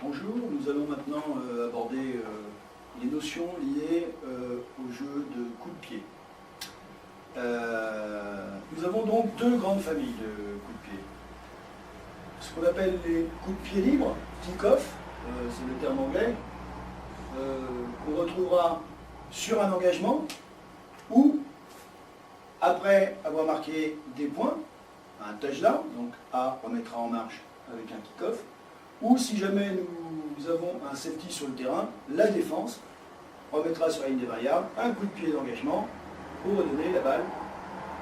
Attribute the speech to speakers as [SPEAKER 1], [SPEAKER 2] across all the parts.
[SPEAKER 1] Bonjour, nous allons maintenant aborder les notions liées au jeu de coups de pied. Nous avons donc deux grandes familles de coups de pied. Ce qu'on appelle les coups de pied libres, kick-off, c'est le terme anglais, qu'on retrouvera sur un engagement ou après avoir marqué des points, un touchdown, donc A remettra en marche avec un kick-off, ou si jamais nous avons un safety sur le terrain, la défense remettra sur la ligne des variables un coup de pied d'engagement pour redonner la balle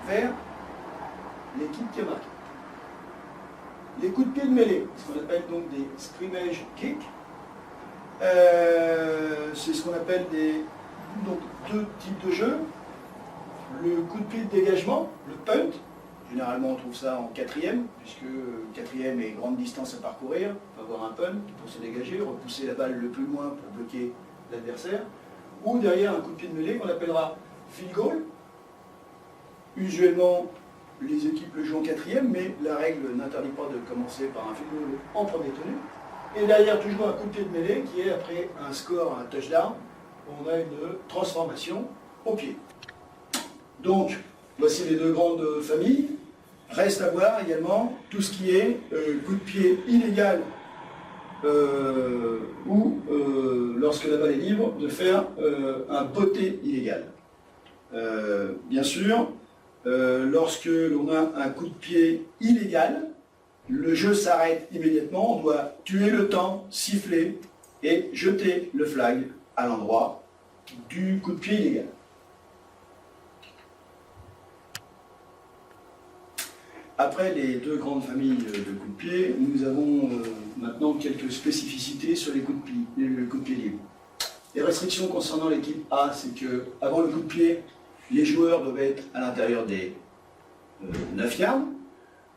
[SPEAKER 1] vers l'équipe qui a marqué. Les coups de pied de mêlée, ce qu'on appelle donc des scrimmage kicks, c'est ce qu'on appelle donc, deux types de jeux. Le coup de pied de dégagement, le punt, généralement on trouve ça en quatrième, puisque quatrième est grande distance à parcourir, on va avoir un punt pour se dégager, repousser la balle le plus loin pour bloquer l'adversaire, ou derrière un coup de pied de mêlée qu'on appellera field goal. Usuellement les équipes le jouent en quatrième, mais la règle n'interdit pas de commencer par un field goal en premier tenu. Et derrière toujours un coup de pied de mêlée qui est après un score, un touchdown, on a une transformation au pied. Donc, voici les deux grandes familles. Reste à voir également tout ce qui est coup de pied illégal ou, lorsque la balle est libre, de faire un botté illégal. Bien sûr, lorsque l'on a un coup de pied illégal, le jeu s'arrête immédiatement, on doit tuer le temps, siffler et jeter le flag à l'endroit du coup de pied illégal. Après les deux grandes familles de coups de pied, nous avons maintenant quelques spécificités sur les coups de pied libres. Les restrictions concernant l'équipe A, c'est que avant le coup de pied, les joueurs doivent être à l'intérieur des 9 yards,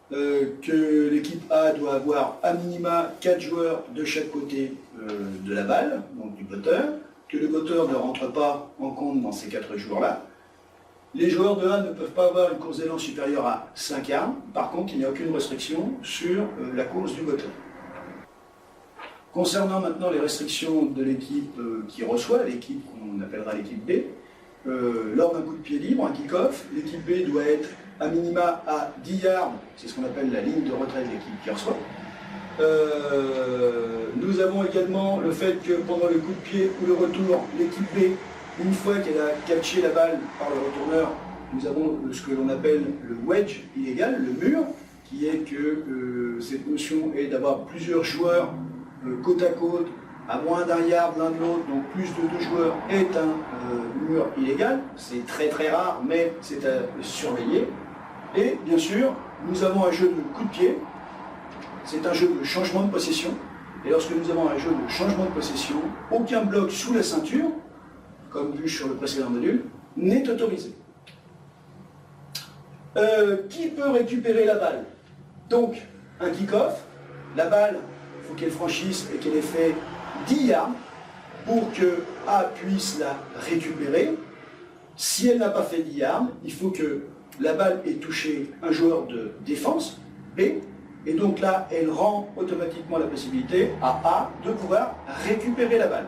[SPEAKER 1] que l'équipe A doit avoir à minima 4 joueurs de chaque côté de la balle, donc du botteur, que le botteur ne rentre pas en compte dans ces 4 joueurs-là. Les joueurs de A ne peuvent pas avoir une course d'élan supérieure à 5 yards. Par contre, il n'y a aucune restriction sur la course du botteur. Concernant maintenant les restrictions de l'équipe qui reçoit, l'équipe qu'on appellera l'équipe B, lors d'un coup de pied libre, un kick-off, l'équipe B doit être à minima à 10 yards, c'est ce qu'on appelle la ligne de retrait de l'équipe qui reçoit. Nous avons également le fait que pendant le coup de pied ou le retour, l'équipe B, une fois qu'elle a catché la balle par le retourneur, nous avons ce que l'on appelle le wedge illégal, le mur, qui est que cette notion est d'avoir plusieurs joueurs côte à côte, à moins d'un yard l'un de l'autre, donc plus de 2 joueurs, est un mur illégal. C'est très très rare, mais c'est à surveiller. Et bien sûr, nous avons un jeu de coup de pied, c'est un jeu de changement de possession. Et lorsque nous avons un jeu de changement de possession, aucun bloc sous la ceinture, comme vu sur le précédent module, n'est autorisé. Qui peut récupérer la balle? Donc, un kick-off, la balle, il faut qu'elle franchisse et qu'elle ait fait 10 yards pour que A puisse la récupérer. Si elle n'a pas fait 10 yards, il faut que la balle ait touché un joueur de défense, B, et donc là, elle rend automatiquement la possibilité à A de pouvoir récupérer la balle.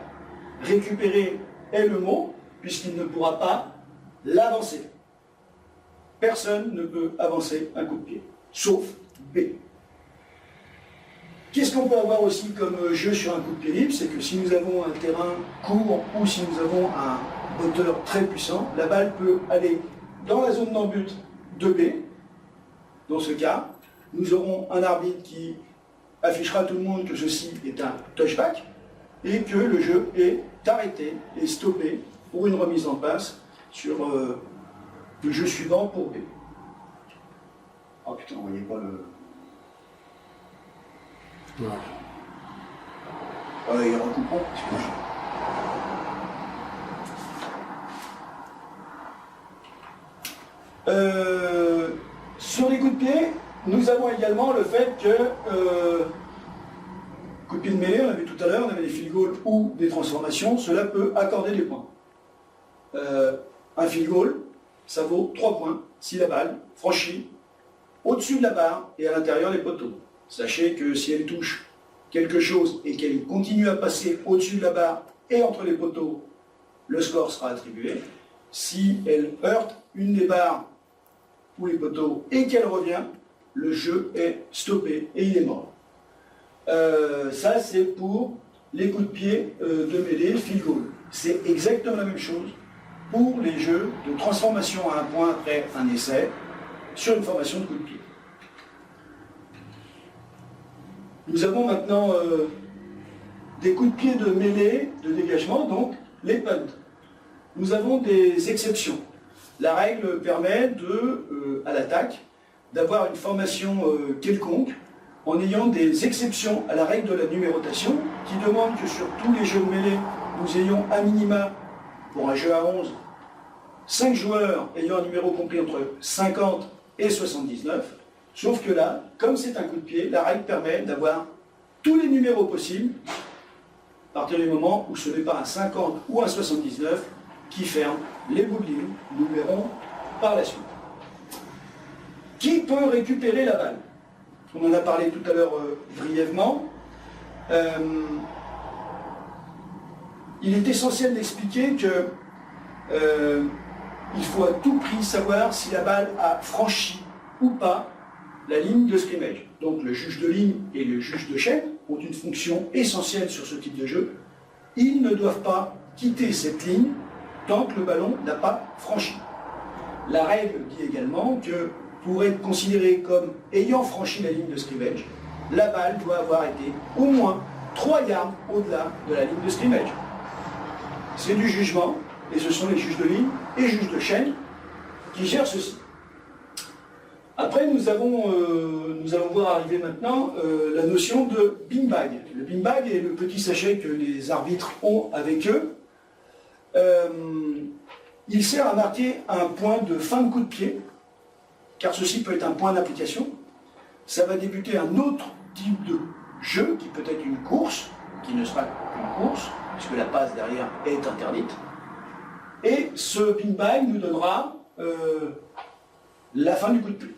[SPEAKER 1] Récupérer est le mot, puisqu'il ne pourra pas l'avancer. Personne ne peut avancer un coup de pied, sauf B. Qu'est-ce qu'on peut avoir aussi comme jeu sur un coup de pied libre? C'est que si nous avons un terrain court ou si nous avons un botteur très puissant, la balle peut aller dans la zone d'en-but de B. Dans ce cas, nous aurons un arbitre qui affichera à tout le monde que ceci est un touchback et que le jeu est arrêté et stoppé pour une remise en passe sur le jeu suivant pour B. Oh putain, on voyait pas le... Ouais, il recouperont. Sur les coups de pied, nous avons également le fait que coup de pied de mêlée, on a vu tout à l'heure, on avait des field goals ou des transformations, cela peut accorder des points. Un field goal, ça vaut 3 points si la balle franchit au-dessus de la barre et à l'intérieur des poteaux. Sachez que si elle touche quelque chose et qu'elle continue à passer au-dessus de la barre et entre les poteaux, le score sera attribué. Si elle heurte une des barres ou les poteaux et qu'elle revient, le jeu est stoppé et il est mort. Ça, c'est pour les coups de pied de mêlée field goal. C'est exactement la même chose pour les jeux de transformation à un point après un essai sur une formation de coups de pied. Nous avons maintenant des coups de pied de mêlée, de dégagement, donc les punts. Nous avons des exceptions. La règle permet à l'attaque d'avoir une formation quelconque en ayant des exceptions à la règle de la numérotation qui demande que sur tous les jeux de mêlée, nous ayons un minima pour un jeu à 11, 5 joueurs ayant un numéro compris entre 50 et 79. Sauf que là, comme c'est un coup de pied, la règle permet d'avoir tous les numéros possibles à partir du moment où ce n'est pas un 50 ou un 79 qui ferme les bouts de ligne. Nous verrons par la suite. Qui peut récupérer la balle? On en a parlé tout à l'heure brièvement. Il est essentiel d'expliquer que il faut à tout prix savoir si la balle a franchi ou pas la ligne de scrimmage. Donc le juge de ligne et le juge de chaîne ont une fonction essentielle sur ce type de jeu. Ils ne doivent pas quitter cette ligne tant que le ballon n'a pas franchi. La règle dit également que pour être considéré comme ayant franchi la ligne de scrimmage, la balle doit avoir été au moins 3 yards au-delà de la ligne de scrimmage. C'est du jugement, et ce sont les juges de ligne et juges de chaîne qui gèrent ceci. Après, nous allons voir arriver maintenant la notion de beanbag. Le beanbag est le petit sachet que les arbitres ont avec eux. Il sert à marquer un point de fin de coup de pied, car ceci peut être un point d'application. Ça va débuter un autre type de jeu, qui peut être une course, qui ne sera qu'une course, puisque la passe derrière est interdite. Et ce beanbag nous donnera la fin du coup de pied.